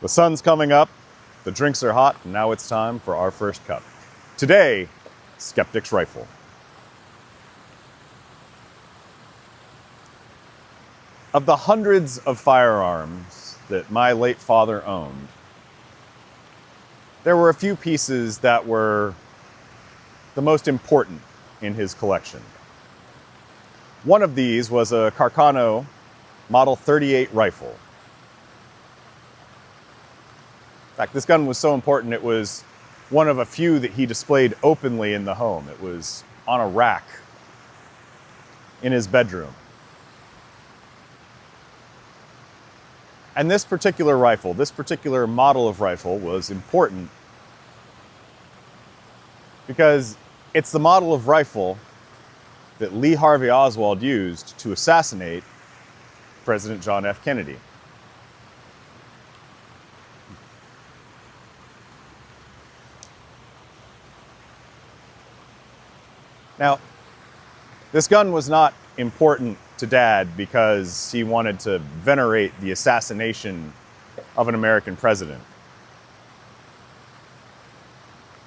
The sun's coming up, the drinks are hot, and now it's time for our first cup. Today, Skeptic's rifle. Of the hundreds of firearms that my late father owned, there were a few pieces that were the most important in his collection. One of these was a Carcano Model 38 rifle. In fact, this gun was so important, it was one of a few that he displayed openly in the home. It was on a rack in his bedroom. And this particular rifle, this particular model of rifle was important because it's the model of rifle that Lee Harvey Oswald used to assassinate President John F. Kennedy. Now, this gun was not important to Dad because he wanted to venerate the assassination of an American president.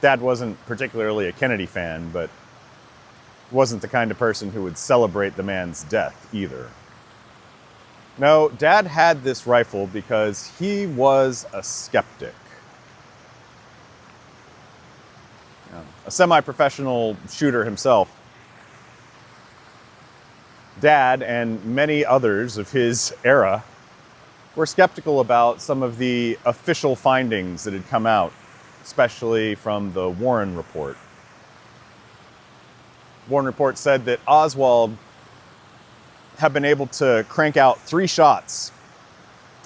Dad wasn't particularly a Kennedy fan, but wasn't the kind of person who would celebrate the man's death either. No, Dad had this rifle because he was a skeptic. A semi-professional shooter himself, Dad and many others of his era were skeptical about some of the official findings that had come out, especially from the Warren Report. Warren Report said that Oswald had been able to crank out 3 shots,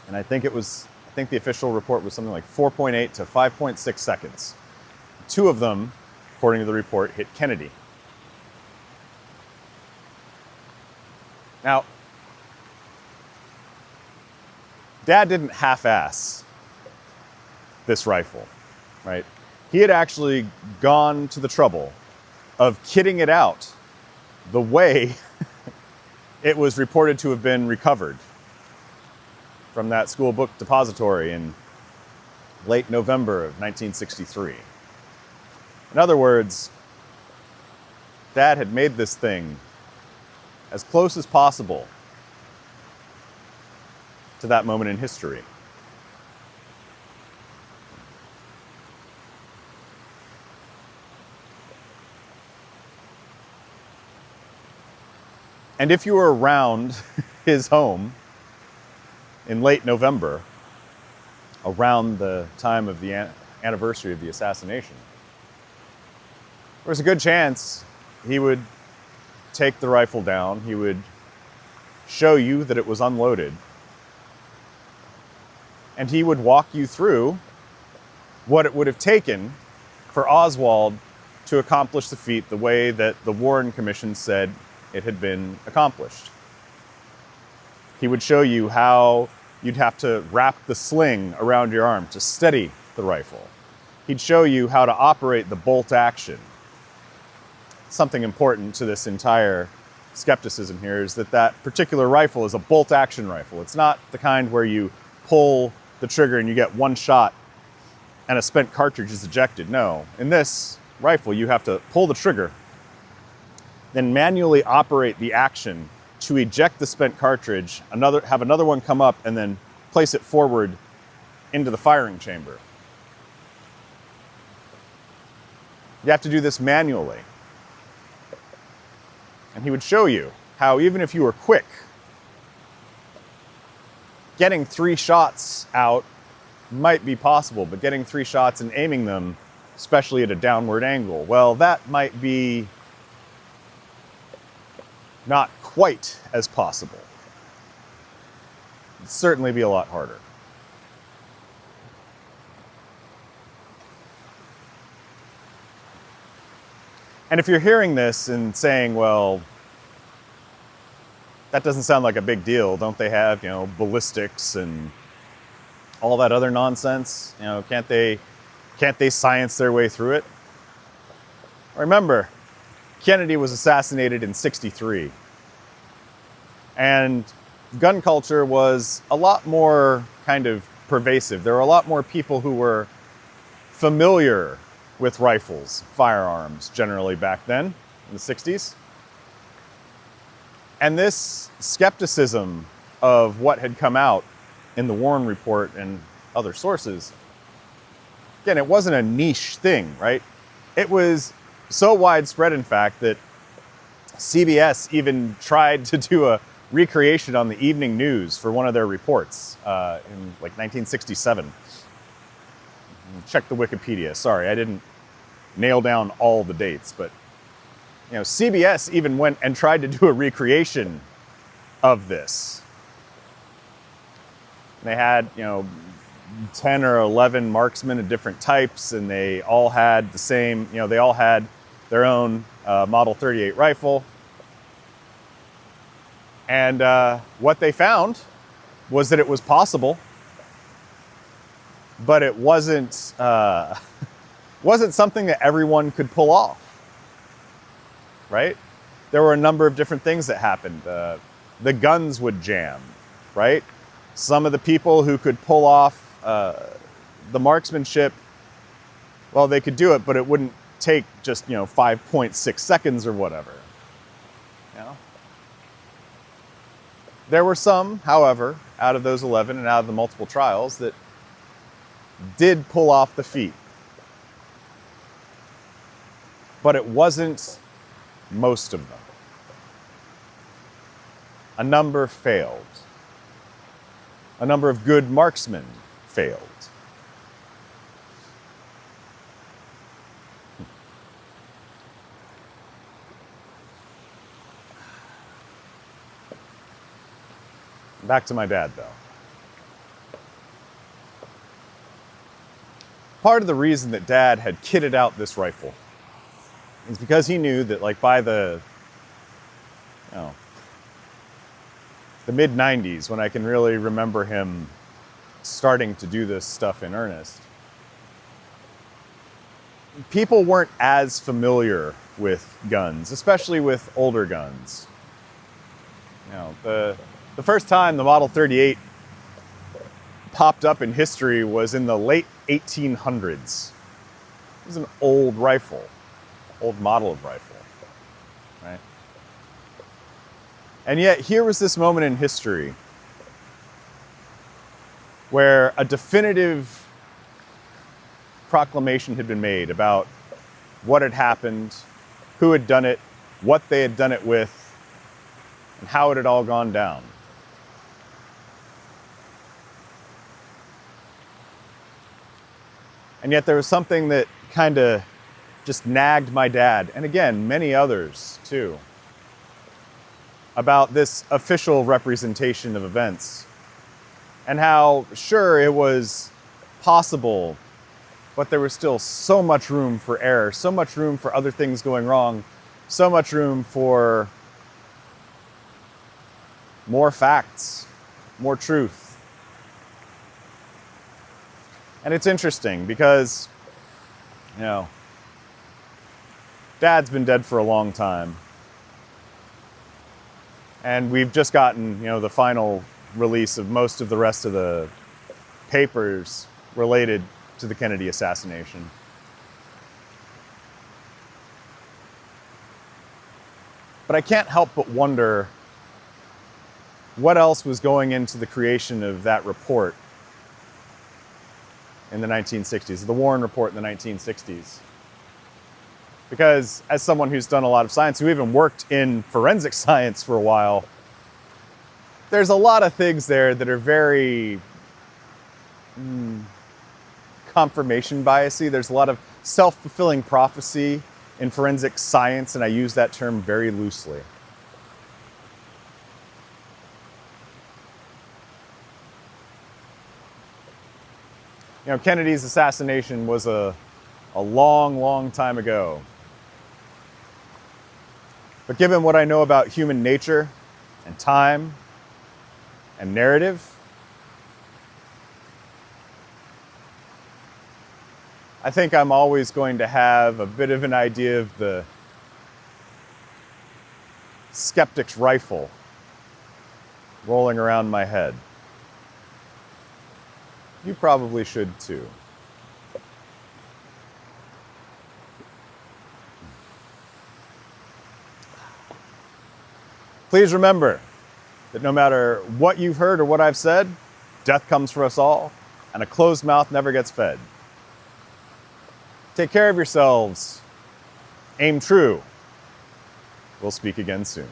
and I think the official report was something like 4.8 to 5.6 seconds. 2 of them, according to the report, hit Kennedy. Now, Dad didn't half-ass this rifle, right? He had actually gone to the trouble of kitting it out the way it was reported to have been recovered from that school book depository in late November of 1963. In other words, Dad had made this thing as close as possible to that moment in history. And if you were around his home in late November, around the time of the anniversary of the assassination, there was a good chance he would take the rifle down, he would show you that it was unloaded, and he would walk you through what it would have taken for Oswald to accomplish the feat the way that the Warren Commission said it had been accomplished. He would show you how you'd have to wrap the sling around your arm to steady the rifle. He'd show you how to operate the bolt action. Something important to this entire skepticism here is that that particular rifle is a bolt action rifle. It's not the kind where you pull the trigger and you get one shot and a spent cartridge is ejected. No, in this rifle you have to pull the trigger, then manually operate the action to eject the spent cartridge, have another one come up, and then place it forward into the firing chamber. You have to do this manually. And he would show you how even if you were quick, getting 3 shots out might be possible, but getting 3 shots and aiming them, especially at a downward angle, well, that might be not quite as possible. It'd certainly be a lot harder. And if you're hearing this and saying, well, that doesn't sound like a big deal. Don't they have, ballistics and all that other nonsense? Can't they science their way through it? Remember, Kennedy was assassinated in '63. And gun culture was a lot more kind of pervasive. There were a lot more people who were familiar with rifles, firearms, generally back then, in the 60s. And this skepticism of what had come out in the Warren Report and other sources, again, it wasn't a niche thing, right? It was so widespread, in fact, that CBS even tried to do a recreation on the evening news for one of their reports in like 1967. Check the Wikipedia. Sorry, I didn't nail down all the dates, but CBS even went and tried to do a recreation of this. They had 10 or 11 marksmen of different types, and they all had the same. They all had their own Model 38 rifle. And what they found was that it was possible, but it wasn't something that everyone could pull off, right? There were a number of different things that happened. The guns would jam, right? Some of the people who could pull off the marksmanship, well, they could do it, but it wouldn't take just 5.6 seconds or whatever. There were some, however, out of those 11 and out of the multiple trials that did pull off the feat. But it wasn't most of them. A number failed. A number of good marksmen failed. Back to my dad, though. Part of the reason that Dad had kitted out this rifle is because he knew that, like, by the mid-90s, when I can really remember him starting to do this stuff in earnest, people weren't as familiar with guns, especially with older guns. The first time the Model 38 popped up in history was in the late 1800s. It was an old rifle, old model of rifle, right? And yet here was this moment in history where a definitive proclamation had been made about what had happened, who had done it, what they had done it with, and how it had all gone down. And yet there was something that kind of just nagged my dad, and again, many others too, about this official representation of events. And how, sure, it was possible, but there was still so much room for error, so much room for other things going wrong, so much room for more facts, more truth. And it's interesting because, Dad's been dead for a long time. And we've just gotten, the final release of most of the rest of the papers related to the Kennedy assassination. But I can't help but wonder what else was going into the creation of that report in the 1960s, the Warren Report in the 1960s. Because as someone who's done a lot of science, who even worked in forensic science for a while, there's a lot of things there that are very confirmation biasy. There's a lot of self-fulfilling prophecy in forensic science, and I use that term very loosely. Kennedy's assassination was a long, long time ago. But given what I know about human nature and time and narrative, I think I'm always going to have a bit of an idea of the skeptic's rifle rolling around my head. you probably should too. Please remember that no matter what you've heard or what I've said, death comes for us all, and a closed mouth never gets fed. Take care of yourselves. Aim true. We'll speak again soon.